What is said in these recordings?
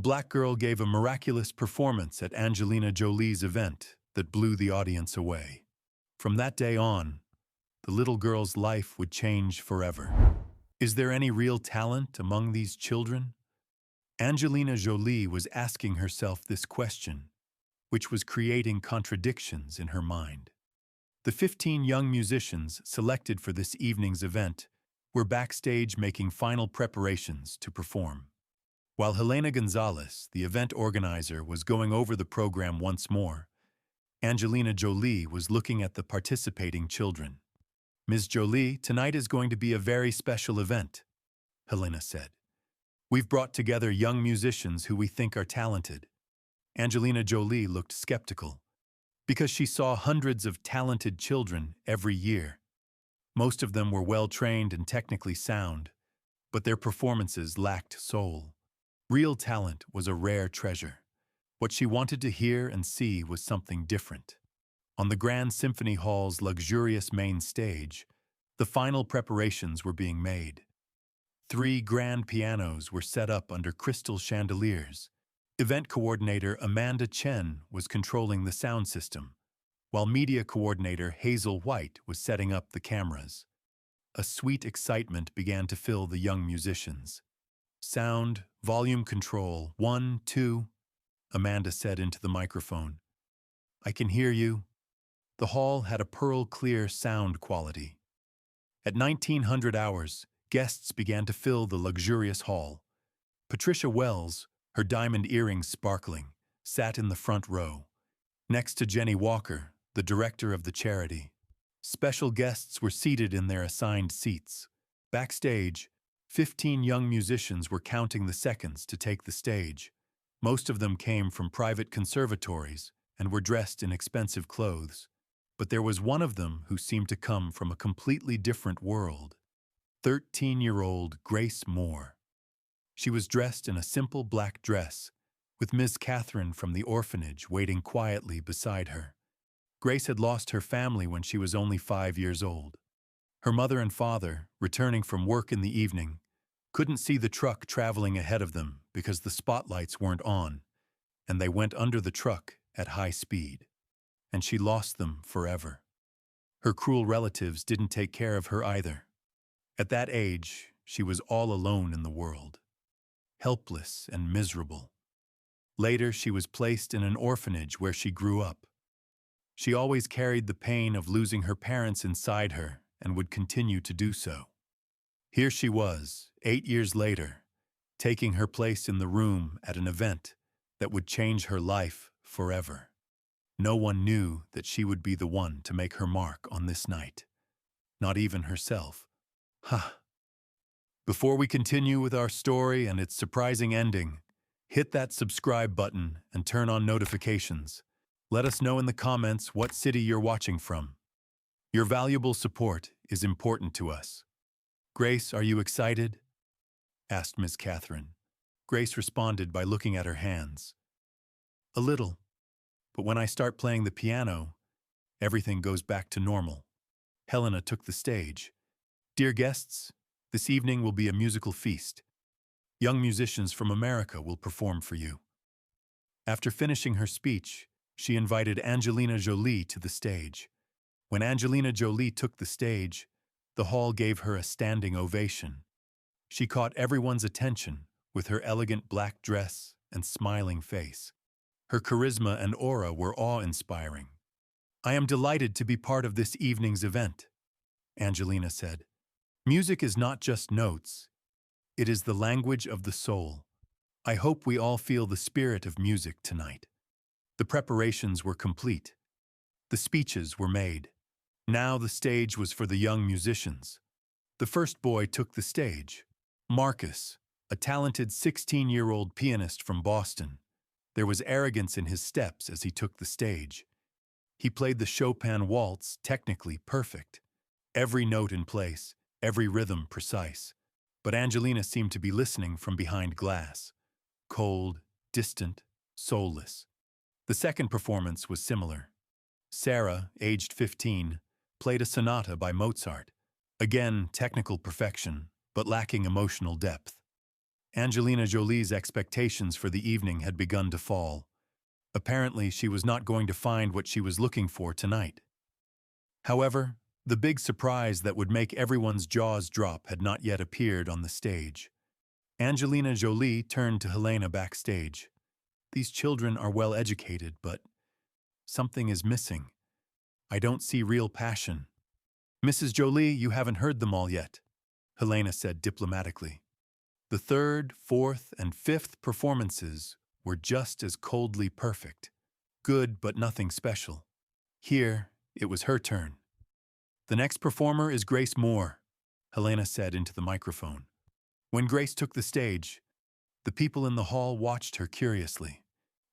black girl gave a miraculous performance at Angelina Jolie's event that blew the audience away. From that day on, the little girl's life would change forever. Is there any real talent among these children? Angelina Jolie was asking herself this question, which was creating contradictions in her mind. The 15 young musicians selected for this evening's event were backstage making final preparations to perform. While Helena Gonzalez, the event organizer, was going over the program once more, Angelina Jolie was looking at the participating children. "Ms. Jolie, tonight is going to be a very special event," Helena said. "We've brought together young musicians who we think are talented." Angelina Jolie looked skeptical, because she saw hundreds of talented children every year. Most of them were well-trained and technically sound, but their performances lacked soul. Real talent was a rare treasure. What she wanted to hear and see was something different. On the Grand Symphony Hall's luxurious main stage, the final preparations were being made. 3 grand pianos were set up under crystal chandeliers. Event coordinator Amanda Chen was controlling the sound system, while media coordinator Hazel White was setting up the cameras. A sweet excitement began to fill the young musicians. "Sound, volume control, 1, 2, Amanda said into the microphone. "I can hear you." The hall had a pearl-clear sound quality. At 1900 hours, guests began to fill the luxurious hall. Patricia Wells, her diamond earrings sparkling, sat in the front row, next to Jenny Walker, the director of the charity. Special guests were seated in their assigned seats. Backstage, 15 young musicians were counting the seconds to take the stage. Most of them came from private conservatories and were dressed in expensive clothes. But there was one of them who seemed to come from a completely different world. 13-year-old Grace Moore. She was dressed in a simple black dress, with Miss Catherine from the orphanage waiting quietly beside her. Grace had lost her family when she was only 5 years old. Her mother and father, returning from work in the evening, couldn't see the truck traveling ahead of them because the spotlights weren't on, and they went under the truck at high speed. And she lost them forever. Her cruel relatives didn't take care of her either. At that age, she was all alone in the world, helpless and miserable. Later, she was placed in an orphanage where she grew up. She always carried the pain of losing her parents inside her and would continue to do so. Here she was, 8 years later, taking her place in the room at an event that would change her life forever. No one knew that she would be the one to make her mark on this night. Not even herself. Before we continue with our story and its surprising ending, hit that subscribe button and turn on notifications. Let us know in the comments what city you're watching from. Your valuable support is important to us. "Grace, are you excited?" asked Miss Catherine. Grace responded by looking at her hands. "A little. But when I start playing the piano, everything goes back to normal." Helena took the stage. "Dear guests, this evening will be a musical feast. Young musicians from America will perform for you." After finishing her speech, she invited Angelina Jolie to the stage. When Angelina Jolie took the stage, the hall gave her a standing ovation. She caught everyone's attention with her elegant black dress and smiling face. Her charisma and aura were awe-inspiring. "I am delighted to be part of this evening's event," Angelina said. "Music is not just notes. It is the language of the soul. I hope we all feel the spirit of music tonight." The preparations were complete. The speeches were made. Now the stage was for the young musicians. The first boy took the stage. Marcus, a talented 16-year-old pianist from Boston. There was arrogance in his steps as he took the stage. He played the Chopin waltz technically perfect. Every note in place, every rhythm precise. But Angelina seemed to be listening from behind glass. Cold, distant, soulless. The second performance was similar. Sarah, aged 15, played a sonata by Mozart. Again, technical perfection, but lacking emotional depth. Angelina Jolie's expectations for the evening had begun to fall. Apparently, she was not going to find what she was looking for tonight. However, the big surprise that would make everyone's jaws drop had not yet appeared on the stage. Angelina Jolie turned to Helena backstage. "These children are well educated, but something is missing. I don't see real passion." "Mrs. Jolie, you haven't heard them all yet," Helena said diplomatically. The third, fourth, and fifth performances were just as coldly perfect. Good, but nothing special. Here, it was her turn. "The next performer is Grace Moore," Helena said into the microphone. When Grace took the stage, the people in the hall watched her curiously.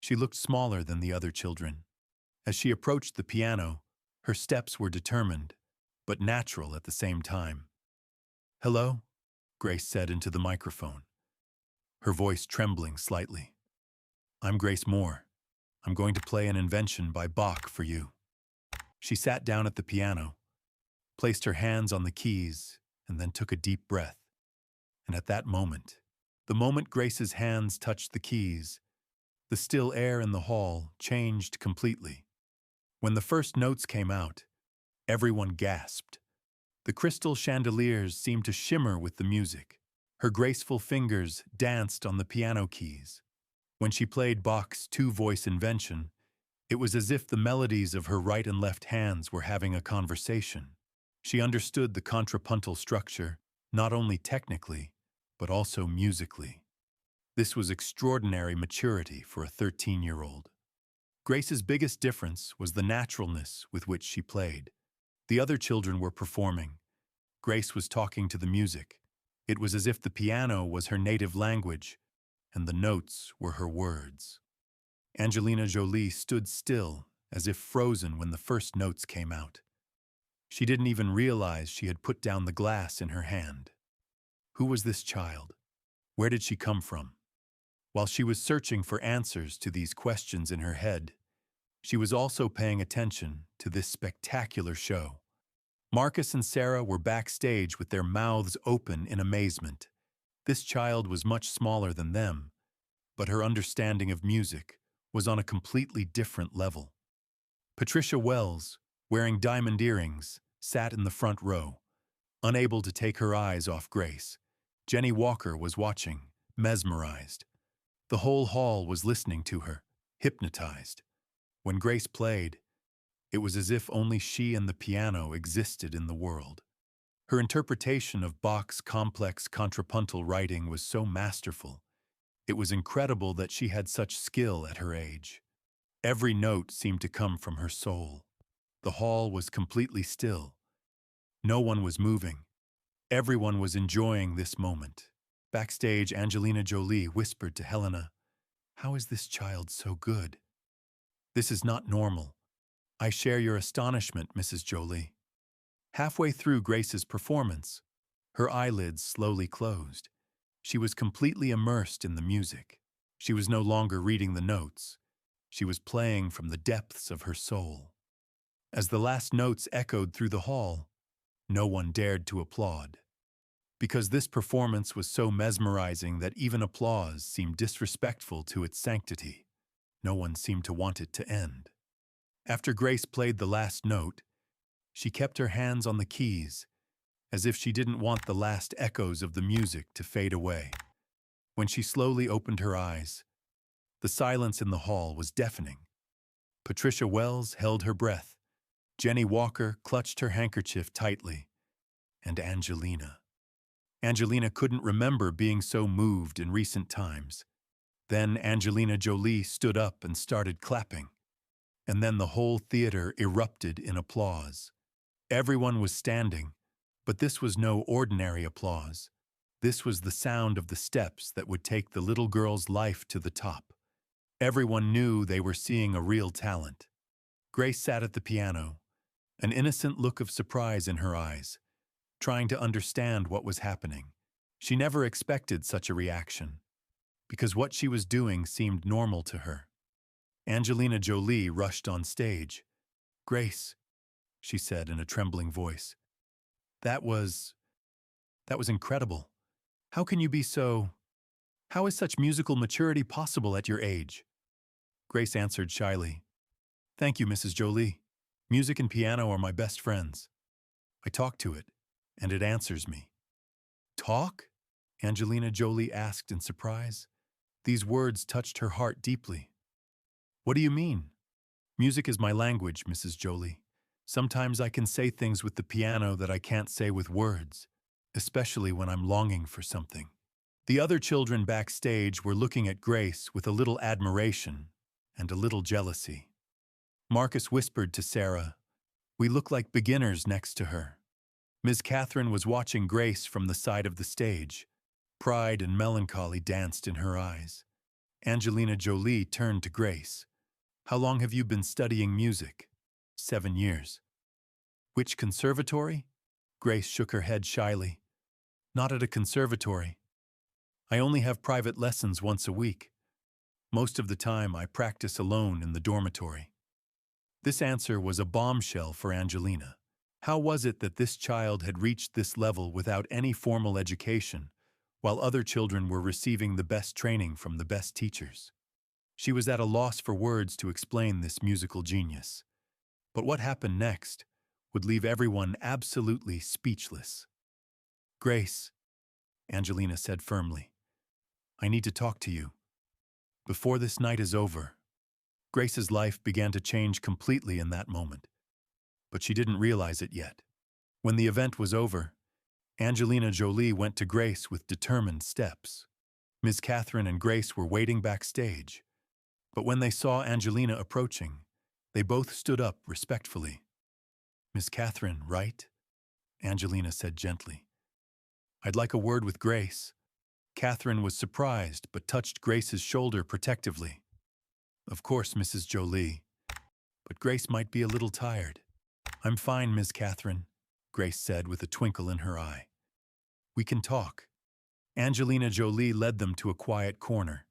She looked smaller than the other children. As she approached the piano, her steps were determined, but natural at the same time. "Hello," Grace said into the microphone, her voice trembling slightly. "I'm Grace Moore. I'm going to play an Invention by Bach for you." She sat down at the piano, placed her hands on the keys, and then took a deep breath. And at that moment, the moment Grace's hands touched the keys, the still air in the hall changed completely. When the first notes came out, everyone gasped. The crystal chandeliers seemed to shimmer with the music. Her graceful fingers danced on the piano keys. When she played Bach's two-voice Invention, it was as if the melodies of her right and left hands were having a conversation. She understood the contrapuntal structure, not only technically, but also musically. This was extraordinary maturity for a 13-year-old. Grace's biggest difference was the naturalness with which she played. The other children were performing. Grace was talking to the music. It was as if the piano was her native language, and the notes were her words. Angelina Jolie stood still, as if frozen when the first notes came out. She didn't even realize she had put down the glass in her hand. Who was this child? Where did she come from? While she was searching for answers to these questions in her head, she was also paying attention to this spectacular show. Marcus and Sarah were backstage with their mouths open in amazement. This child was much smaller than them, but her understanding of music was on a completely different level. Patricia Wells, wearing diamond earrings, sat in the front row, unable to take her eyes off Grace. Jenny Walker was watching, mesmerized. The whole hall was listening to her, hypnotized. When Grace played, it was as if only she and the piano existed in the world. Her interpretation of Bach's complex contrapuntal writing was so masterful. It was incredible that she had such skill at her age. Every note seemed to come from her soul. The hall was completely still. No one was moving. Everyone was enjoying this moment. Backstage, Angelina Jolie whispered to Helena, "How is this child so good? This is not normal. I share your astonishment, Mrs. Jolie." Halfway through Grace's performance, her eyelids slowly closed. She was completely immersed in the music. She was no longer reading the notes. She was playing from the depths of her soul. As the last notes echoed through the hall, no one dared to applaud. Because this performance was so mesmerizing that even applause seemed disrespectful to its sanctity. No one seemed to want it to end. After Grace played the last note, she kept her hands on the keys, as if she didn't want the last echoes of the music to fade away. When she slowly opened her eyes, the silence in the hall was deafening. Patricia Wells held her breath. Jenny Walker clutched her handkerchief tightly. And Angelina couldn't remember being so moved in recent times. Then Angelina Jolie stood up and started clapping. And then the whole theater erupted in applause. Everyone was standing, but this was no ordinary applause. This was the sound of the steps that would take the little girl's life to the top. Everyone knew they were seeing a real talent. Grace sat at the piano, an innocent look of surprise in her eyes, trying to understand what was happening. She never expected such a reaction, because what she was doing seemed normal to her. Angelina Jolie rushed on stage. "Grace," she said in a trembling voice, That was incredible. How can you be so How is such musical maturity possible at your age? Grace answered shyly. Thank you, Mrs. Jolie. Music and piano are my best friends. I talk to it, and it answers me. Talk? Angelina Jolie asked in surprise. These words touched her heart deeply. What do you mean? Music is my language, Mrs. Jolie. Sometimes I can say things with the piano that I can't say with words, especially when I'm longing for something. The other children backstage were looking at Grace with a little admiration and a little jealousy. Marcus whispered to Sarah, "We look like beginners next to her." Ms. Catherine was watching Grace from the side of the stage. Pride and melancholy danced in her eyes. Angelina Jolie turned to Grace. How long have you been studying music? 7 years. Which conservatory? Grace shook her head shyly. Not at a conservatory. I only have private lessons once a week. Most of the time I practice alone in the dormitory. This answer was a bombshell for Angelina. How was it that this child had reached this level without any formal education, while other children were receiving the best training from the best teachers? She was at a loss for words to explain this musical genius. But what happened next would leave everyone absolutely speechless. Grace, Angelina said firmly, I need to talk to you. Before this night is over. Grace's life began to change completely in that moment, but she didn't realize it yet. When the event was over, Angelina Jolie went to Grace with determined steps. Ms. Catherine and Grace were waiting backstage, but when they saw Angelina approaching, they both stood up respectfully. Miss Catherine, right? Angelina said gently. I'd like a word with Grace. Catherine was surprised, but touched Grace's shoulder protectively. Of course, Mrs. Jolie, but Grace might be a little tired. I'm fine, Miss Catherine, Grace said with a twinkle in her eye. We can talk. Angelina Jolie led them to a quiet corner.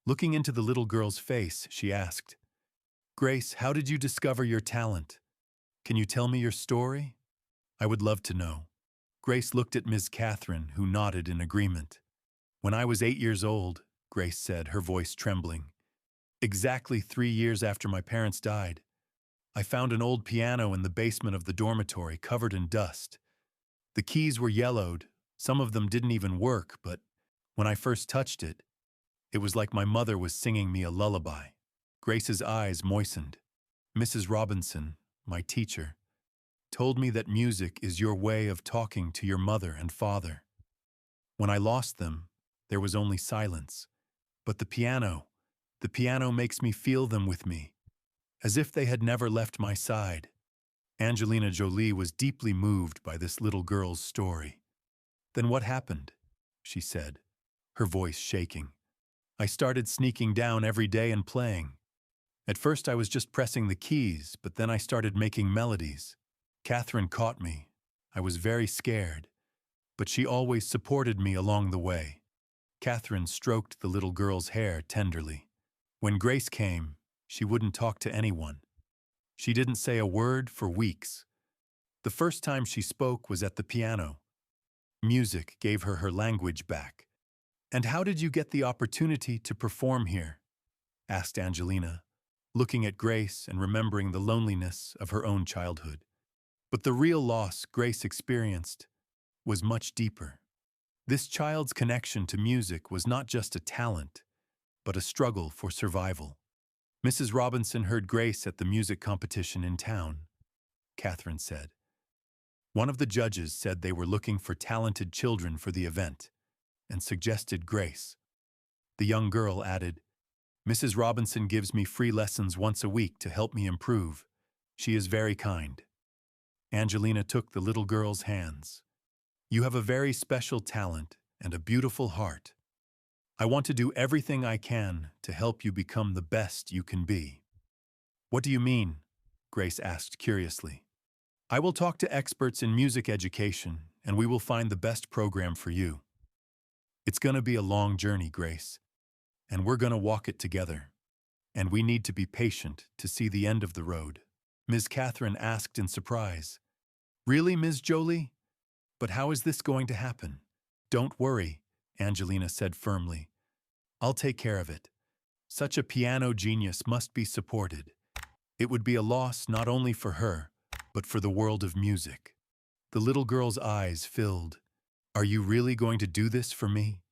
Looking into the little girl's face, she asked, Grace, how did you discover your talent? Can you tell me your story? I would love to know. Grace looked at Ms. Catherine, who nodded in agreement. When I was 8 years old, Grace said, her voice trembling, exactly 3 years after my parents died, I found an old piano in the basement of the dormitory covered in dust. The keys were yellowed, some of them didn't even work, but when I first touched it, it was like my mother was singing me a lullaby. Grace's eyes moistened. Mrs. Robinson, my teacher, told me that music is your way of talking to your mother and father. When I lost them, there was only silence. But the piano makes me feel them with me, as if they had never left my side. Angelina Jolie was deeply moved by this little girl's story. Then what happened? She said, her voice shaking. I started sneaking down every day and playing. At first I was just pressing the keys, but then I started making melodies. Catherine caught me. I was very scared, but she always supported me along the way. Catherine stroked the little girl's hair tenderly. When Grace came, she wouldn't talk to anyone. She didn't say a word for weeks. The first time she spoke was at the piano. Music gave her her language back. And how did you get the opportunity to perform here? Asked Angelina, looking at Grace and remembering the loneliness of her own childhood. But the real loss Grace experienced was much deeper. This child's connection to music was not just a talent, but a struggle for survival. Mrs. Robinson heard Grace at the music competition in town, Catherine said. One of the judges said they were looking for talented children for the event, and suggested Grace. The young girl added, Mrs. Robinson gives me free lessons once a week to help me improve. She is very kind. Angelina took the little girl's hands. You have a very special talent and a beautiful heart. I want to do everything I can to help you become the best you can be. What do you mean? Grace asked curiously. I will talk to experts in music education, and we will find the best program for you. It's going to be a long journey, Grace, and we're going to walk it together. And we need to be patient to see the end of the road. Ms. Catherine asked in surprise. Really, Ms. Jolie? But how is this going to happen? Don't worry, Angelina said firmly. I'll take care of it. Such a piano genius must be supported. It would be a loss not only for her, but for the world of music. The little girl's eyes filled. Are you really going to do this for me?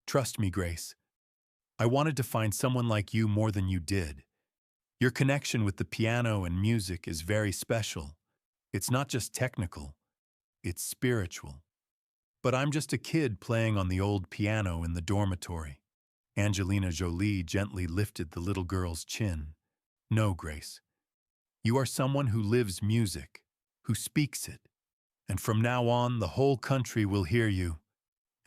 Trust me, Grace. I wanted to find someone like you more than you did. Your connection with the piano and music is very special. It's not just technical, it's spiritual. But I'm just a kid playing on the old piano in the dormitory. Angelina Jolie gently lifted the little girl's chin. No, Grace. You are someone who lives music, who speaks it. And from now on, the whole country will hear you.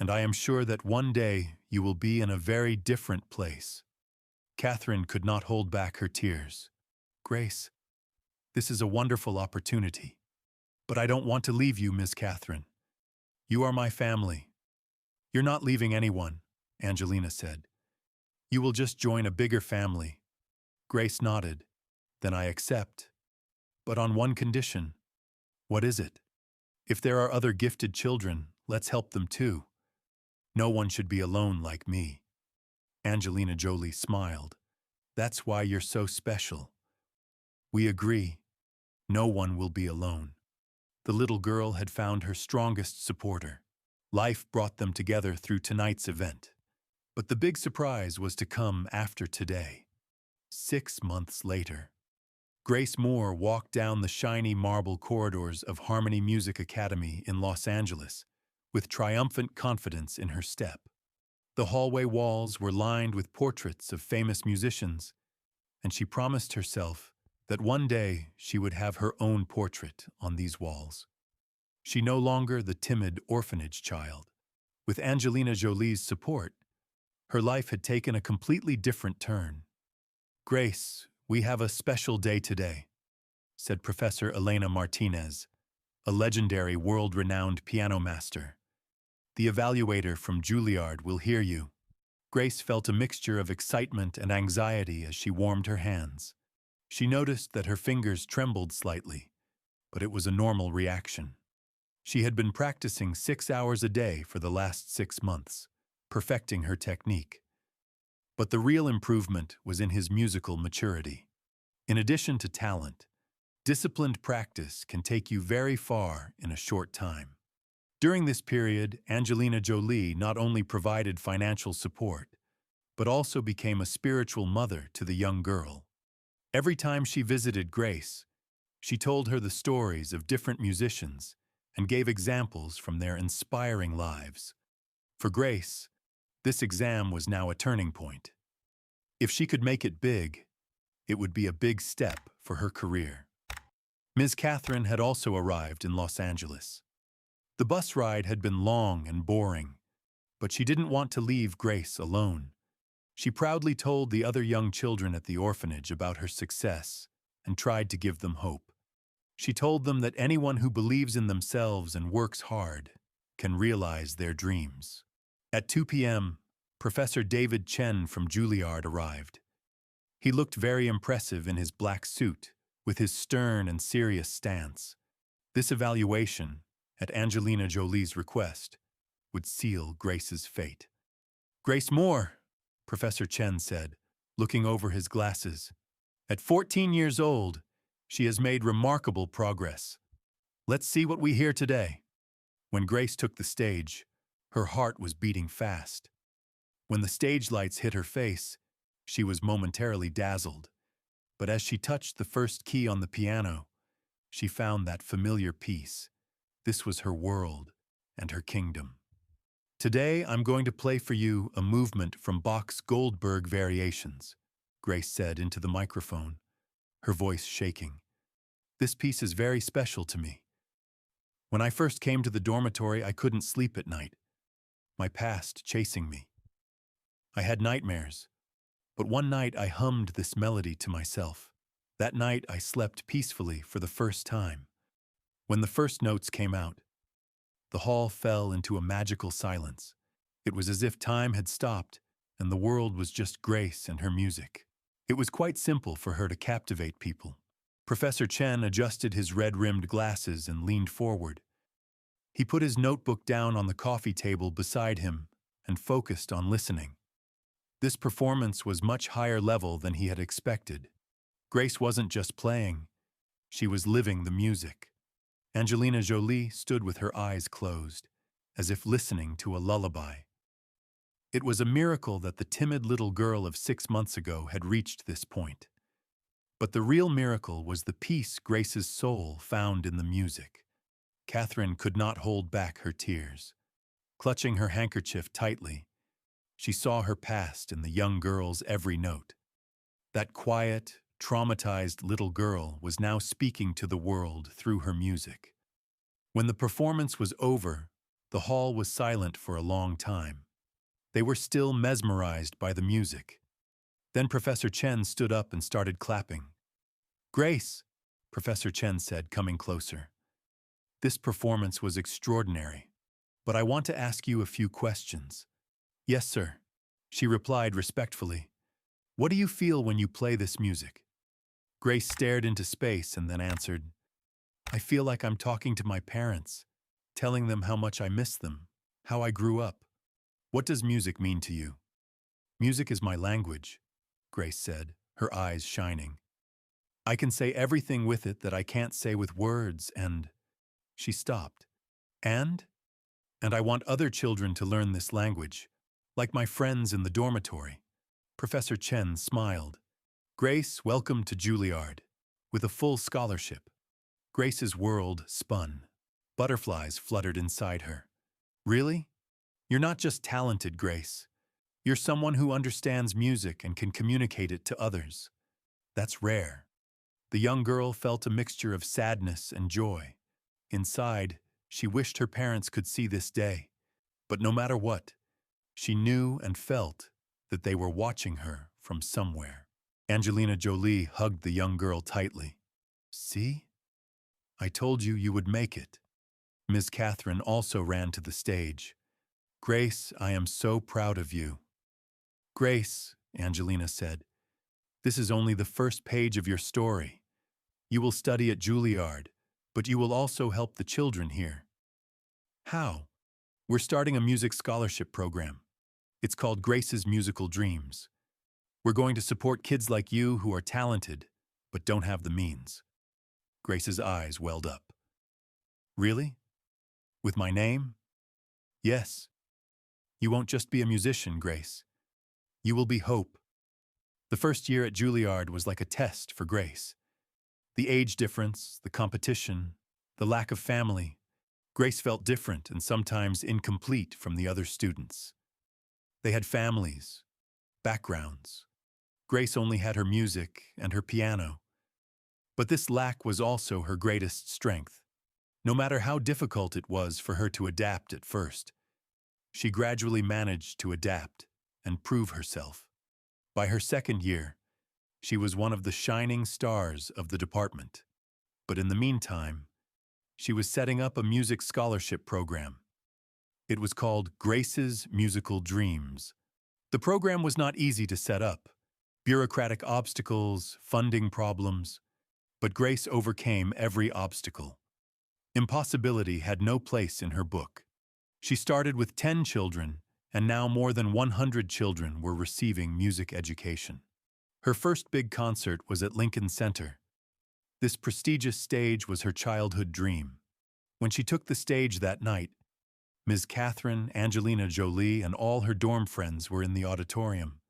And I am sure that one day you will be in a very different place. Catherine could not hold back her tears. Grace, this is a wonderful opportunity. But I don't want to leave you, Miss Catherine. You are my family. You're not leaving anyone, Angelina said. You will just join a bigger family. Grace nodded. Then I accept. But on one condition. What is it? If there are other gifted children, let's help them too. No one should be alone like me. Angelina Jolie smiled. That's why you're so special. We agree. No one will be alone. The little girl had found her strongest supporter. Life brought them together through tonight's event. But the big surprise was to come after today. 6 months later. Grace Moore walked down the shiny marble corridors of Harmony Music Academy in Los Angeles, with triumphant confidence in her step. The hallway walls were lined with portraits of famous musicians, and she promised herself that one day she would have her own portrait on these walls. She no longer the timid orphanage child. With Angelina Jolie's support, her life had taken a completely different turn. Grace, we have a special day today, said Professor Elena Martinez, a legendary world-renowned piano master. The evaluator from Juilliard will hear you. Grace felt a mixture of excitement and anxiety as she warmed her hands. She noticed that her fingers trembled slightly, but it was a normal reaction. She had been practicing 6 hours a day for the last 6 months, perfecting her technique. But the real improvement was in his musical maturity. In addition to talent, disciplined practice can take you very far in a short time. During this period, Angelina Jolie not only provided financial support, but also became a spiritual mother to the young girl. Every time she visited Grace, she told her the stories of different musicians and gave examples from their inspiring lives. For Grace, this exam was now a turning point. If she could make it big, it would be a big step for her career. Ms. Catherine had also arrived in Los Angeles. The bus ride had been long and boring, but she didn't want to leave Grace alone. She proudly told the other young children at the orphanage about her success and tried to give them hope. She told them that anyone who believes in themselves and works hard can realize their dreams. At 2 p.m., Professor David Chen from Juilliard arrived. He looked very impressive in his black suit, with his stern and serious stance. This evaluation, at Angelina Jolie's request, would seal Grace's fate. Grace Moore, Professor Chen said, looking over his glasses. At 14 years old, she has made remarkable progress. Let's see what we hear today. When Grace took the stage, her heart was beating fast. When the stage lights hit her face, she was momentarily dazzled. But as she touched the first key on the piano, she found that familiar piece. This was her world and her kingdom. Today, I'm going to play for you a movement from Bach's Goldberg Variations, Grace said into the microphone, her voice shaking. This piece is very special to me. When I first came to the dormitory, I couldn't sleep at night, my past chasing me. I had nightmares, but one night I hummed this melody to myself. That night I slept peacefully for the first time. When the first notes came out, the hall fell into a magical silence. It was as if time had stopped and the world was just Grace and her music. It was quite simple for her to captivate people. Professor Chen adjusted his red-rimmed glasses and leaned forward. He put his notebook down on the coffee table beside him and focused on listening. This performance was much higher level than he had expected. Grace wasn't just playing, she was living the music. Angelina Jolie stood with her eyes closed, as if listening to a lullaby. It was a miracle that the timid little girl of 6 months ago had reached this point. But the real miracle was the peace Grace's soul found in the music. Catherine could not hold back her tears. Clutching her handkerchief tightly, she saw her past in the young girl's every note. That quiet, traumatized little girl was now speaking to the world through her music. When the performance was over, the hall was silent for a long time. They were still mesmerized by the music. Then Professor Chen stood up and started clapping. "Grace," Professor Chen said, coming closer. "This performance was extraordinary, but I want to ask you a few questions." "Yes, sir," she replied respectfully. "What do you feel when you play this music?" Grace stared into space and then answered, "I feel like I'm talking to my parents, telling them how much I miss them, how I grew up." "What does music mean to you?" "Music is my language," Grace said, her eyes shining. "I can say everything with it that I can't say with words, and—" She stopped. "And? And I want other children to learn this language, like my friends in the dormitory." Professor Chen smiled. "Grace, welcome to Juilliard, with a full scholarship." Grace's world spun. Butterflies fluttered inside her. "Really? You're not just talented, Grace. You're someone who understands music and can communicate it to others. That's rare." The young girl felt a mixture of sadness and joy. Inside, she wished her parents could see this day. But no matter what, she knew and felt that they were watching her from somewhere. Angelina Jolie hugged the young girl tightly. "See? I told you you would make it." Ms. Catherine also ran to the stage. "Grace, I am so proud of you." "Grace," Angelina said, "this is only the first page of your story. You will study at Juilliard, but you will also help the children here." "How?" "We're starting a music scholarship program. It's called Grace's Musical Dreams. We're going to support kids like you who are talented, but don't have the means." Grace's eyes welled up. "Really? With my name?" "Yes. You won't just be a musician, Grace. You will be hope." The first year at Juilliard was like a test for Grace. The age difference, the competition, the lack of family. Grace felt different and sometimes incomplete from the other students. They had families, backgrounds. Grace only had her music and her piano. But this lack was also her greatest strength. No matter how difficult it was for her to adapt at first, she gradually managed to adapt and prove herself. By her second year, she was one of the shining stars of the department. But in the meantime, she was setting up a music scholarship program. It was called Grace's Musical Dreams. The program was not easy to set up. Bureaucratic obstacles, funding problems. But Grace overcame every obstacle. Impossibility had no place in her book. She started with 10 children, and now more than 100 children were receiving music education. Her first big concert was at Lincoln Center. This prestigious stage was her childhood dream. When she took the stage that night, Ms. Catherine, Angelina Jolie, and all her dorm friends were in the auditorium.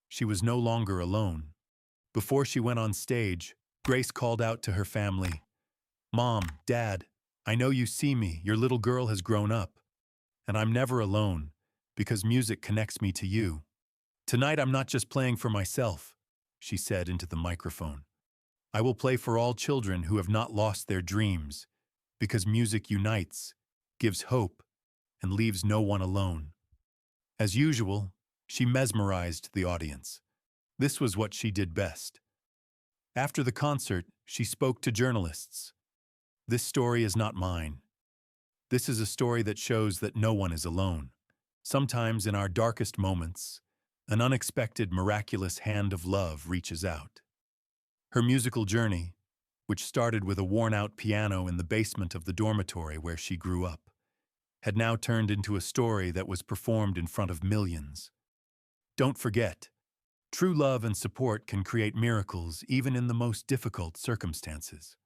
She was no longer alone. Before she went on stage, Grace called out to her family, "Mom, Dad, I know you see me. Your little girl has grown up. And I'm never alone, because music connects me to you. Tonight I'm not just playing for myself," she said into the microphone. "I will play for all children who have not lost their dreams, because music unites, gives hope, and leaves no one alone." As usual, she mesmerized the audience. This was what she did best. After the concert, she spoke to journalists. "This story is not mine. This is a story that shows that no one is alone. Sometimes in our darkest moments, an unexpected, miraculous hand of love reaches out." Her musical journey, which started with a worn-out piano in the basement of the dormitory where she grew up, had now turned into a story that was performed in front of millions. Don't forget, true love and support can create miracles even in the most difficult circumstances.